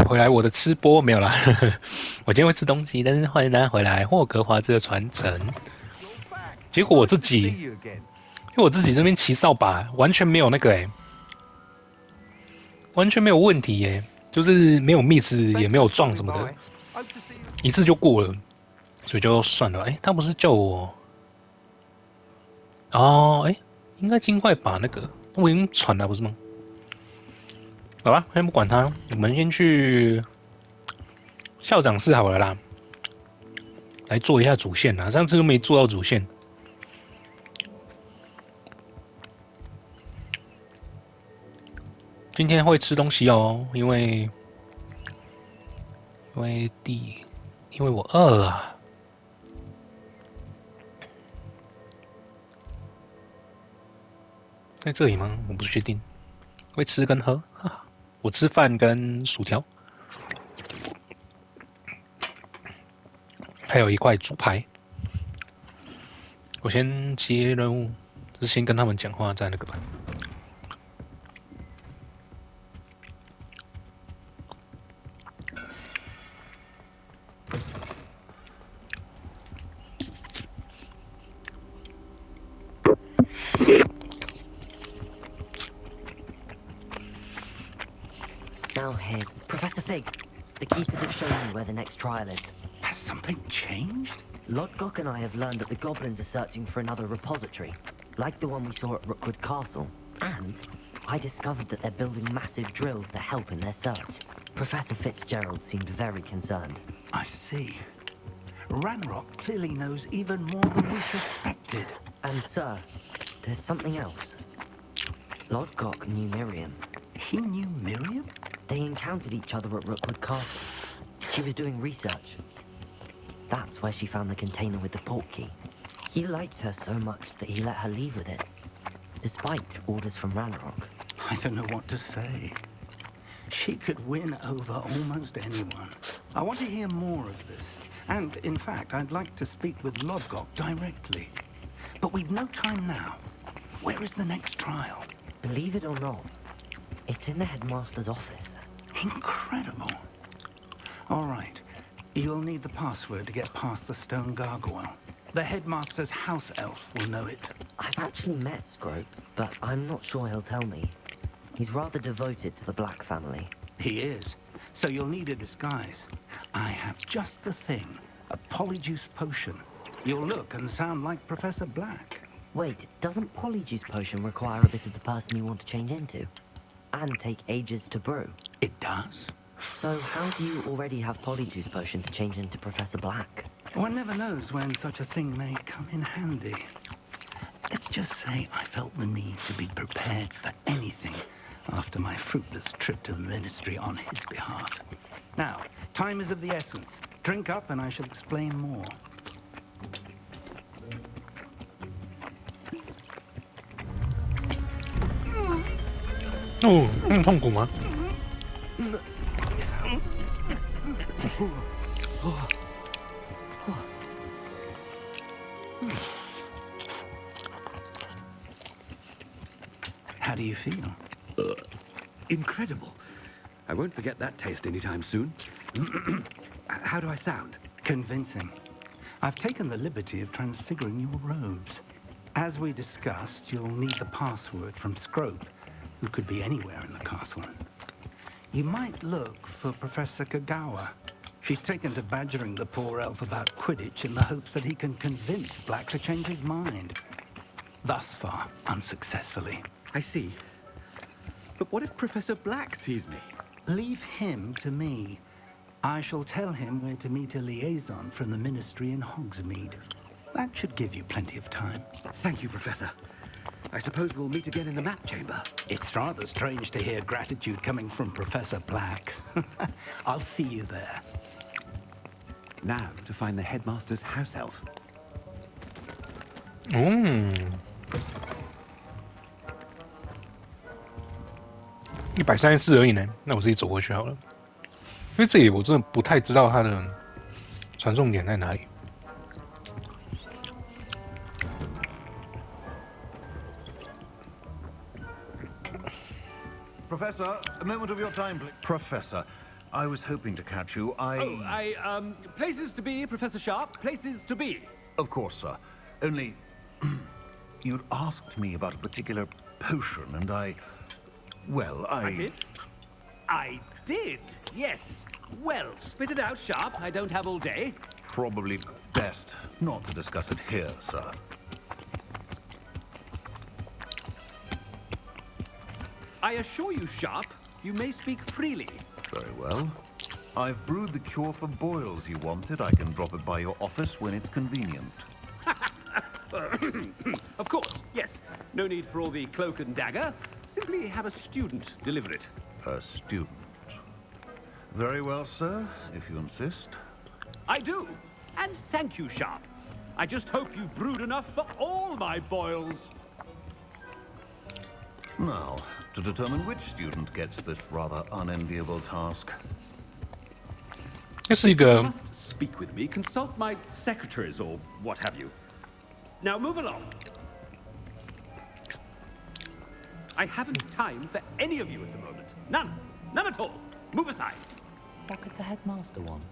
回来我的吃播没有啦，我今天会吃东西，但是欢迎大家回来霍格华兹的传承。结果我自己，因为我自己这边骑扫把完全没有那个完全没有问题就是没有 miss 也没有撞什么的，一次就过了，所以就算了。他不是叫我哦，应该尽快把那个我已经传了不是吗？好吧，先不管他，我们先去校长室好了啦，来做一下主线啦。上次都没做到主线，今天会吃东西哦，因为我饿啊。在这里吗？我不确定。会吃跟喝，我吃饭跟薯条，还有一块猪排。我先接任务，就是先跟他们讲话，在那个吧。Now here's Professor Fig. The keepers have shown me where the next trial is. Has something changed? Lodgok and I have learned that the goblins are searching for another repository, like the one we saw at Rookwood Castle. And I discovered that they're building massive drills to help in their search. Professor Fitzgerald seemed very concerned. I see. Ranrock clearly knows even more than we suspected. And sir, there's something else. Lodgok knew Miriam. He knew Miriam? They encountered each other at Rookwood Castle. She was doing research. That's where she found the container with the port key. He liked her so much that he let her leave with it, despite orders from Ranrock. I don't know what to say. She could win over almost anyone. I want to hear more of this. And, in fact, I'd like to speak with Lodgok directly. But we've no time now. Where is the next trial? Believe it or not, it's in the headmaster's office. Incredible. All right. You'll need the password to get past the stone gargoyle. The headmaster's house elf will know it. I've actually met Scrope, but I'm not sure he'll tell me. He's rather devoted to the Black family. He is. So you'll need a disguise. I have just the thing. A polyjuice potion. You'll look and sound like Professor Black. Wait, doesn't Polyjuice Potion require a bit of the person you want to change into? And take ages to brew? It does. So how do you already have Polyjuice Potion to change into Professor Black? One never knows when such a thing may come in handy. Let's just say I felt the need to be prepared for anything after my fruitless trip to the Ministry on his behalf. Now, time is of the essence. Drink up and I shall explain more. Oh, 很痛苦吗？ How do you feel? Incredible. I won't forget that taste anytime soon. How do I sound? Convincing. I've taken the liberty of transfiguring your robes. As we discussed, you'll need the password from Scrope, who could be anywhere in the castle. You might look for Professor Kagawa. She's taken to badgering the poor elf about Quidditch in the hopes that he can convince Black to change his mind. Thus far, unsuccessfully. I see. But what if Professor Black sees me? Leave him to me. I shall tell him where to meet a liaison from the Ministry in Hogsmeade. That should give you plenty of time. Thank you, Professor. I suppose we'll meet again in the map chamber. It's rather strange to hear gratitude coming from Professor Black. I'll see you there. Now to find the headmaster's house elf. 134而已呢，那我自己走过去好了。因为这里我真的不太知道它的传送点在哪里。Professor, a moment of your time, please. Professor, I was hoping to catch you. Places to be, Professor Sharp. Places to be. Of course, sir. Only... you'd asked me about a particular potion, and well, I did? I did, yes. Well, spit it out, Sharp. I don't have all day. Probably best not to discuss it here, sir. I assure you, Sharp, you may speak freely. Very well. I've brewed the cure for boils you wanted. I can drop it by your office when it's convenient. Of course, yes. No need for all the cloak and dagger. Simply have a student deliver it. A student. Very well, sir, if you insist. I do. And thank you, Sharp. I just hope you've brewed enough for all my boils. Now, to determine which student gets this rather unenviable task. 这是一个 Must speak with me. Consult my secretaries or what have you. Now move along. I haven't time for any of you at the moment. None. None at all. Move aside. What could the headmaster want?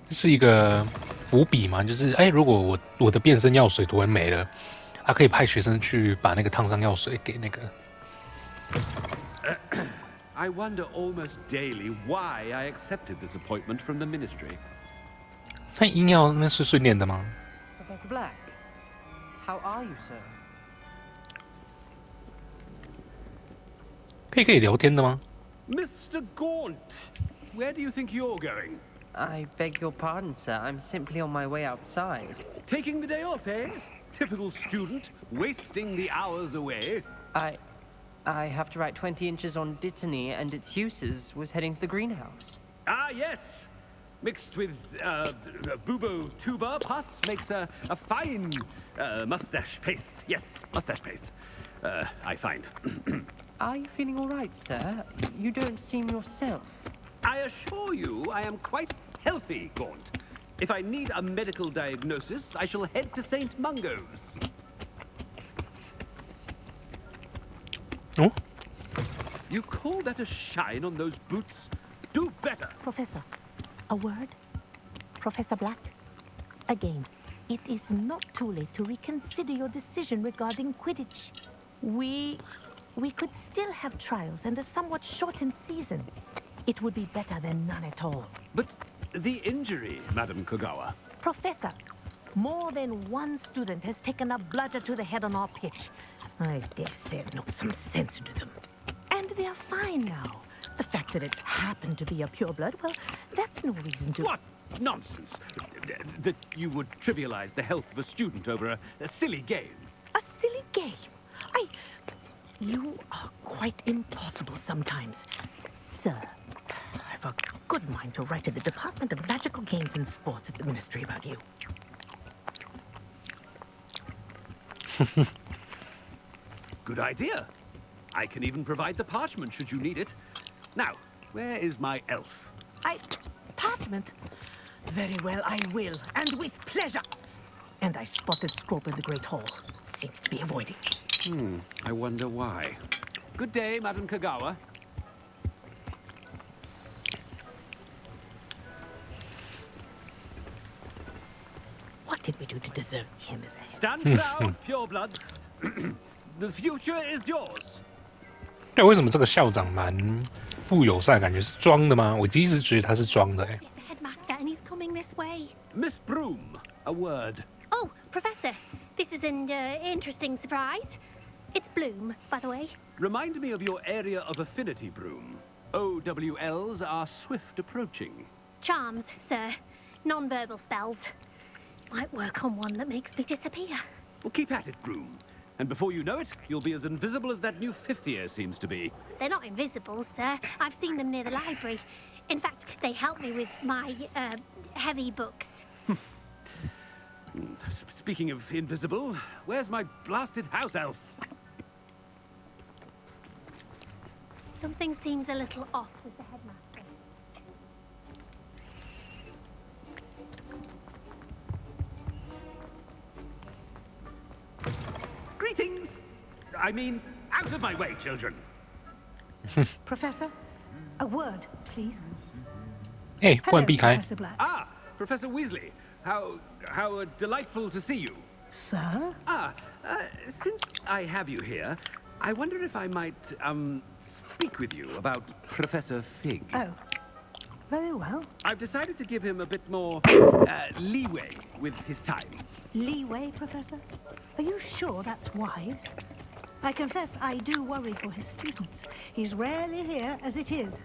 这是一个伏笔嘛，就是如果我的变身药水突然没了，可以派学生去把那个烫伤药水给那个。I wonder almost daily why I accepted this appointment from the ministry. 他硬要那边碎碎念的吗？ Professor Black, how are you, sir? 可以聊天的吗？ Mr. Gaunt, where do you think you're going? I beg your pardon, sir. I'm simply on my way outside. Taking the day off, eh? Typical student, wasting the hours away. I have to write 20 inches on dittany and its uses. Was heading to the greenhouse. Ah, yes. Mixed with bubo tuber pus makes a fine mustache paste. Yes, mustache paste. I find. Are you feeling all right, sir? You don't seem yourself. I assure you I am quite healthy, Gaunt. If I need a medical diagnosis, I shall head to St. Mungo's. Oh? You call that a shine on those boots? Do better. Professor, a word? Professor Black? Again, it is not too late to reconsider your decision regarding Quidditch. We could still have trials and a somewhat shortened season. It would be better than none at all. But the injury, Madam Kogawa. Professor, more than one student has taken a bludger to the head on our pitch. I dare say it knocked some sense into them. And they're fine now. The fact that it happened to be a pureblood, well, that's no reason to... What nonsense! That you would trivialize the health of a student over a silly game. A silly game? You are quite impossible sometimes. Sir, I've a good mind to write to the Department of Magical Games and Sports at the Ministry about you. Good idea. I can even provide the parchment should you need it. Now, where is my elf? Parchment? Very well, I will, and with pleasure. And I spotted Scrope in the Great Hall. Seems to be avoiding me. I wonder why. Good day, Madam Kogawa. What did we do to deserve him as a... Stand proud, purebloods. The future is yours. 对，为什么这个校长蛮不友善？感觉是装的吗？我一直觉得他是装的。It's the headmaster, and he's coming this way. Miss Broom, a word. Oh, Professor, this is an interesting surprise. It's Bloom, by the way. Remind me of your area of affinity, Broom. OWLs are swift approaching. Charms, sir. Non-verbal spells. Might work on one that makes me disappear. Well, keep at it, Broom. And before you know it, you'll be as invisible as that new fifth year seems to be. They're not invisible, sir. I've seen them near the library. In fact, they help me with my, heavy books. Speaking of invisible, where's my blasted house elf? Something seems a little off with the headmaster. Greetings! I mean, out of my way, children. Professor, A word, please. 哎，不然避开。 Professor Black. Ah, Professor Weasley. How delightful to see you. Sir? Since I have you here, I wonder if I might, speak with you about Professor Fig. Oh, very well. I've decided to give him a bit more, leeway with his time. Leeway, Professor? Are you sure that's wise? I confess I do worry for his students. He's rarely here as it is.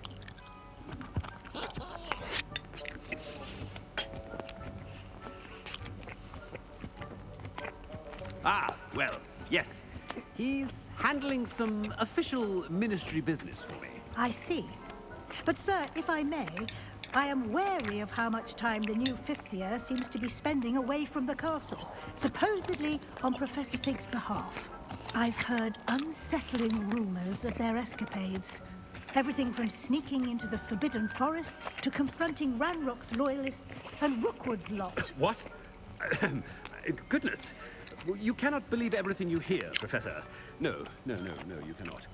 Ah, well, yes. He's handling some official ministry business for me. I see. But, sir, if I may, I am wary of how much time the new fifth year seems to be spending away from the castle, supposedly on Professor Fig's behalf. I've heard unsettling rumors of their escapades. Everything from sneaking into the Forbidden Forest to confronting Ranrock's loyalists and Rookwood's lot. What? Goodness. You cannot believe everything you hear, Professor. No, you cannot.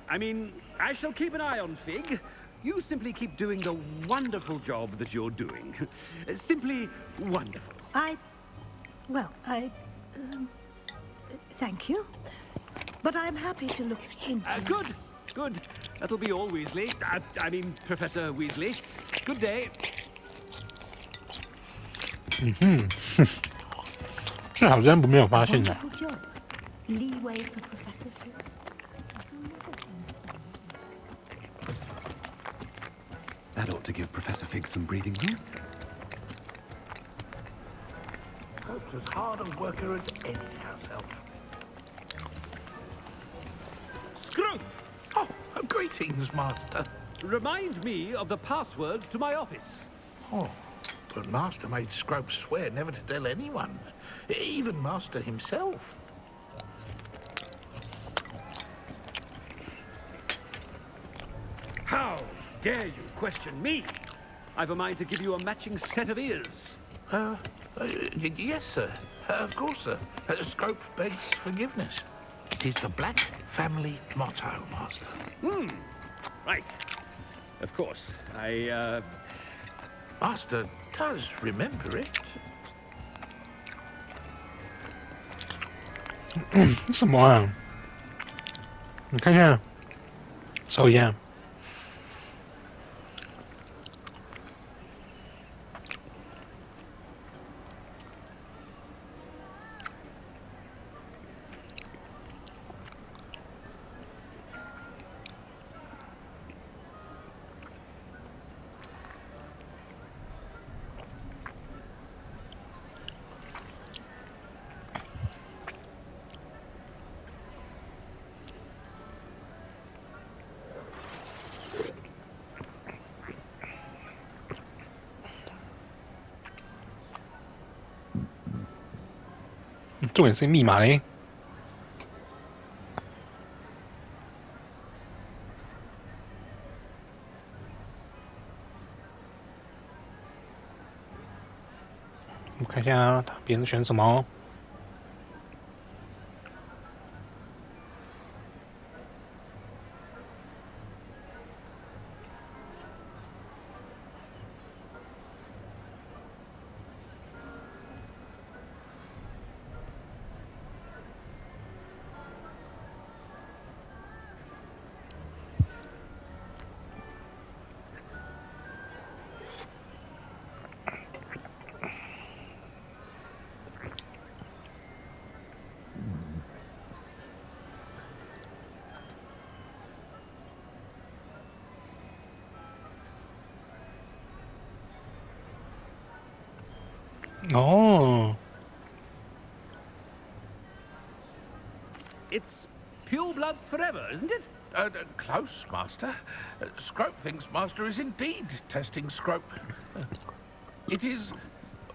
I mean, I shall keep an eye on Fig. You simply keep doing the wonderful job that you're doing. Simply wonderful. Thank you. But I'm happy to look into... Good. That'll be all, Weasley. I mean, Professor Weasley. Good day. 最好像没有发现的。 Wonderful job. Leeway for Professor Fig. That ought to give Professor Fig some breathing room. Hope's as hard a worker as any house elf. Scrope! Oh, greetings, Master. Remind me of the password to my office. Oh, but Master made Scrope swear never to tell anyone, even Master himself. How dare you question me? I've a mind to give you a matching set of ears. Yes, sir. Of course, sir. Scrope begs forgiveness. It is the Black family motto, Master. Right. Of course. Master does remember it. 什么啊？你看看，手一样。重点是密码嘞。我看一下别人选什么。哦， It's pure bloods forever, isn't it? Close, Master. Scrope thinks Master is indeed testing Scrope. It is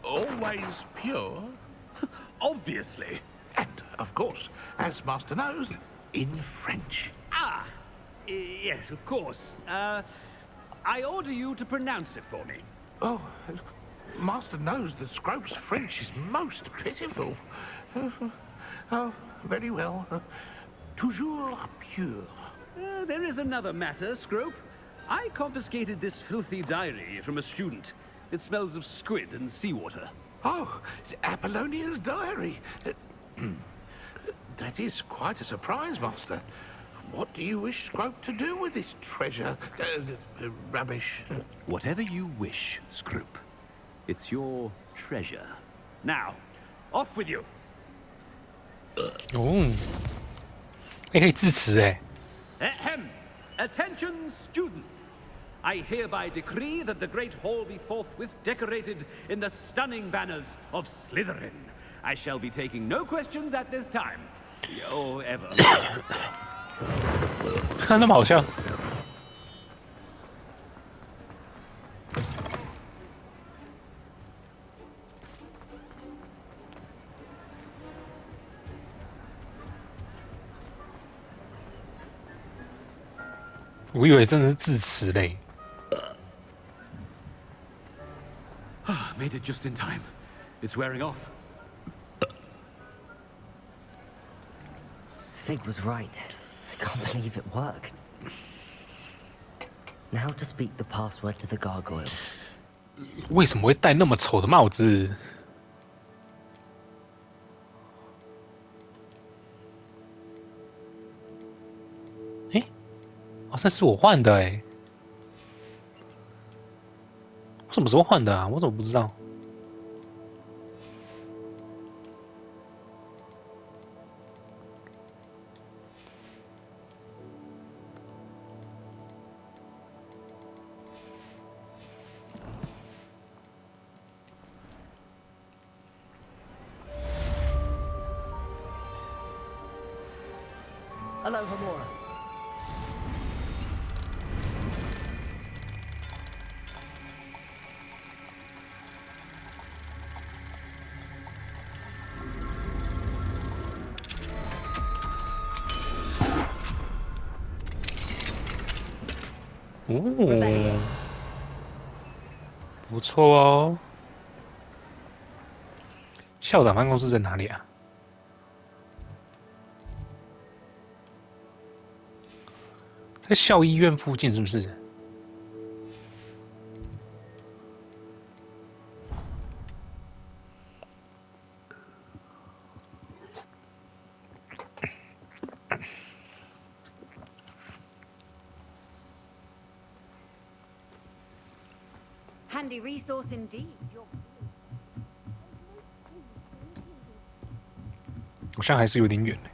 always pure. Obviously. And, of course, as Master knows, in French. Yes, of course. I order you to pronounce it for me. Oh, Master knows that Scrope's French is most pitiful. Oh, very well. Toujours pure. There is another matter, Scrope. I confiscated this filthy diary from a student. It smells of squid and seawater. Oh, Apollonia's diary. That is quite a surprise, Master. What do you wish Scrope to do with this treasure? Rubbish. Whatever you wish, Scrope. It's your treasure. Now, off with you. 哦，还可以致辞哎。Ahem. Attention, students. I hereby decree that the Great Hall be forthwith decorated in the stunning banners of Slytherin. I shall be taking no questions at this time. Or ever. 那么好笑。我以为真的是致辞嘞。Made it just in time. It's wearing off. Fig was right. I can't believe it worked. Now to speak the password to the gargoyle. 为什么会戴那么丑的帽子？哎，好像是我换的哎。我什么时候换的啊？我怎么不知道？Aloha Mora.哦，不错哦。校长办公室在哪里啊？在校医院附近是不是？Handy resource indeed. 好像还是有点远嘞。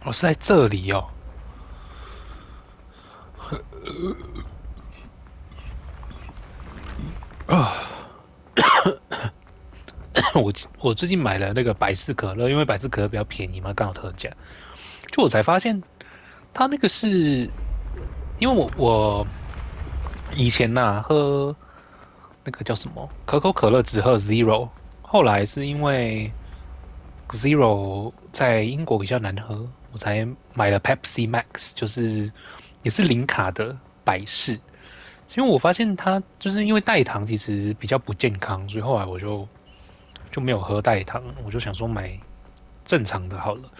哦，是在这里哦。我最近买了那个百事可乐，因为百事可乐比较便宜嘛，刚好特价。就我才发现，它那个是，因为我以前喝那个叫什么可口可乐只喝 Zero， 后来是因为 Zero 在英国比较难喝，我才买了 Pepsi Max， 就是也是零卡的百事。因为我发现它就是因为代糖其实比较不健康，所以后来我就没有喝代糖，我就想说买正常的好了。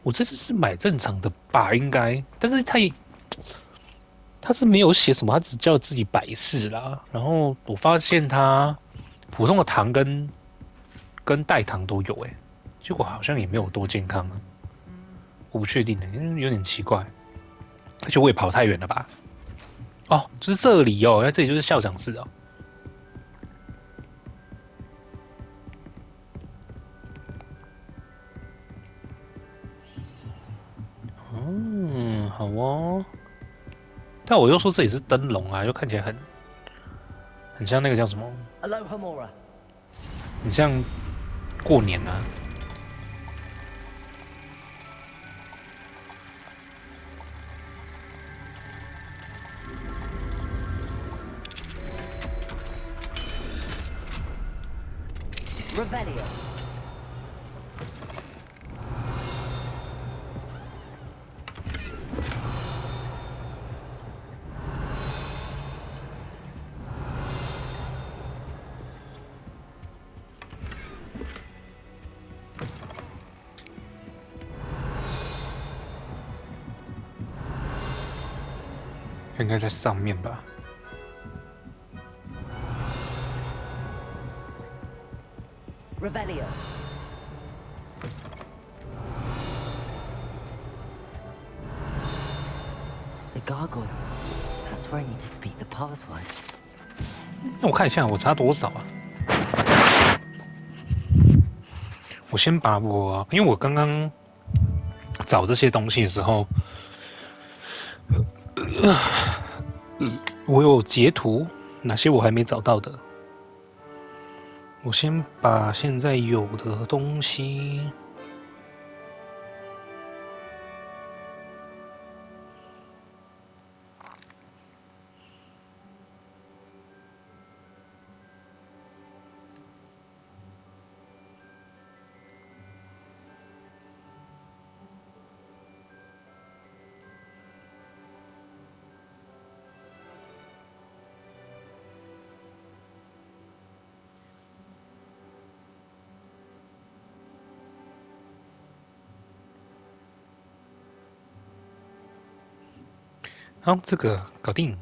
我这次是买正常的吧，应该，但是它是没有写什么，它只叫自己百事啦。然后我发现它普通的糖跟代糖都有结果好像也没有多健康啊，我不确定因为有点奇怪，而且我也跑太远了吧？哦，就是这里哦，那这里就是校长室哦。好哦。但我又说这里是灯笼啊，又看起来很像那个叫什么？ Aloha Mora. 很像过年啊。Revelio. 应该在上面吧。Revelio. The gargoyle. That's where I need to speak the password. 那我看一下我差多少啊？我先把因为我刚刚找这些东西的时候，我有截图，哪些我还没找到的。我先把现在有的东西。好，这个搞定。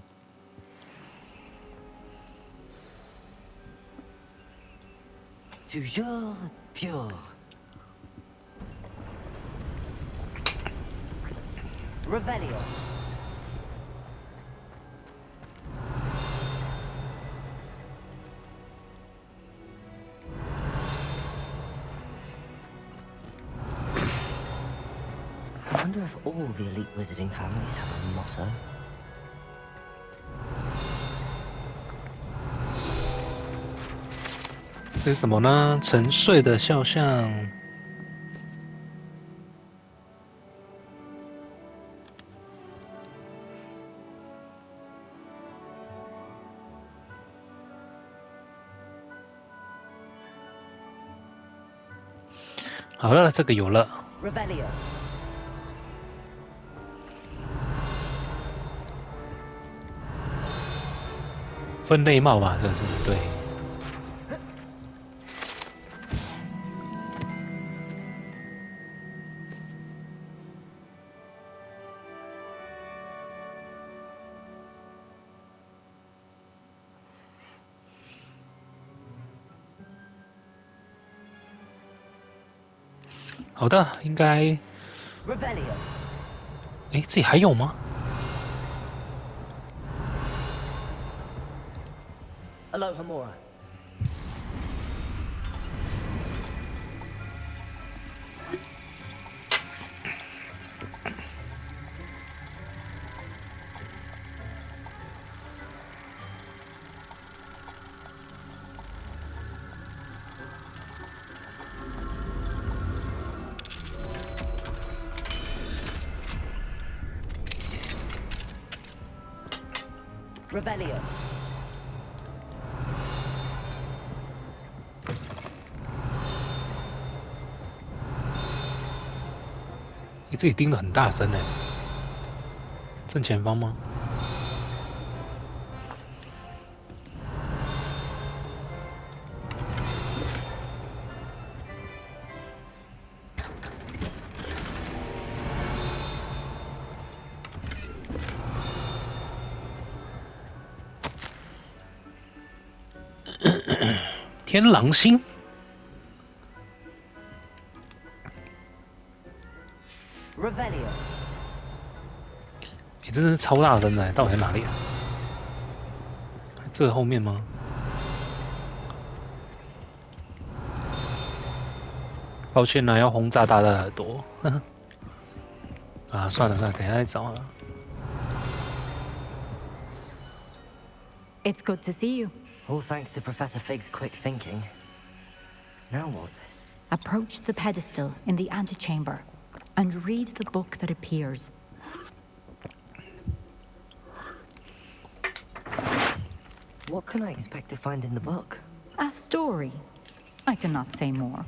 Toujours pure. Revelio. I wonder if all the elite wizarding families have a motto. 这是什么呢？沉睡的肖像。好了，这个有了。Revelio. 分类帽吧，这是对。好的，应该。Revelio. 哎，这里还有吗？ Alohomora. Revelio. 你自己盯得很大声哎，正前方吗？天狼星。 Revelio. 你真的是超大声的，到底在哪里啊？这后面吗？抱歉啊，要轰炸大家的耳朵。啊，算了算了，等一下再找了。 It's good to see you. All thanks to Professor Fig's quick thinking. Now what? Approach the pedestal in the antechamber and read the book that appears. What can I expect to find in the book? A story. I cannot say more.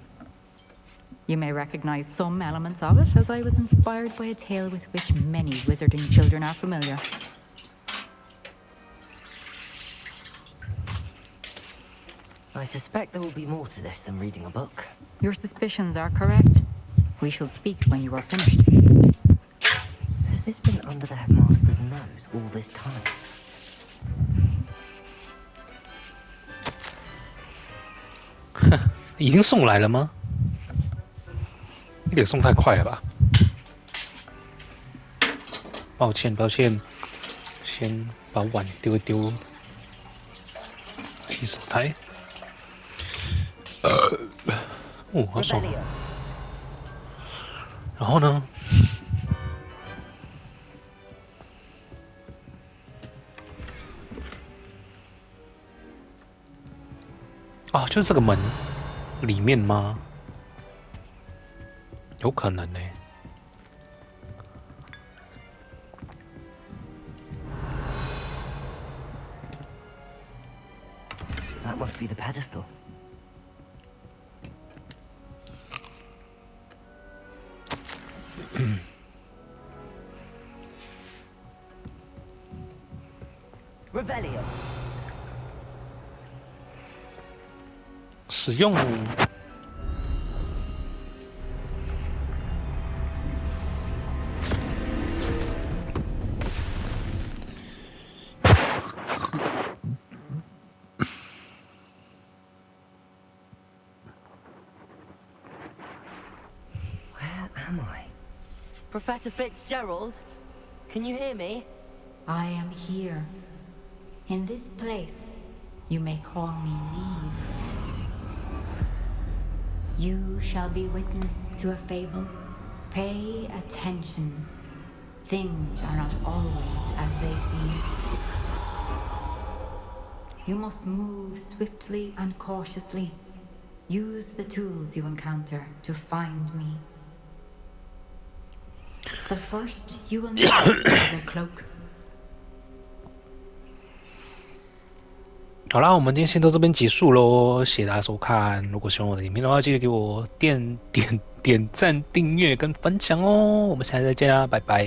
You may recognize some elements of it, as I was inspired by a tale with which many wizarding children are familiar. I suspect there will be more to this than reading a book. Your suspicions are correct. We shall speak when you are finished. Has this been under the headmaster's nose all this time? 已经送来了吗？有点送太快了吧？抱歉，抱歉，先把碗丢一丢洗手台。哦，好爽。然后呢？啊，就是这个门里面吗？有可能呢。That must be the pedestal. Revelio. 使用。Where am I? Professor Fitzgerald? Can you hear me? I am here. In this place, you may call me Leave. You shall be witness to a fable. Pay attention. Things are not always as they seem. You must move swiftly and cautiously. Use the tools you encounter to find me. The first you will need is a cloak. 好啦，我们今天先到这边结束喽，谢谢大家收看。如果喜欢我的影片的话，记得给我点赞、订阅跟分享哦。我们下次再见啦，拜拜。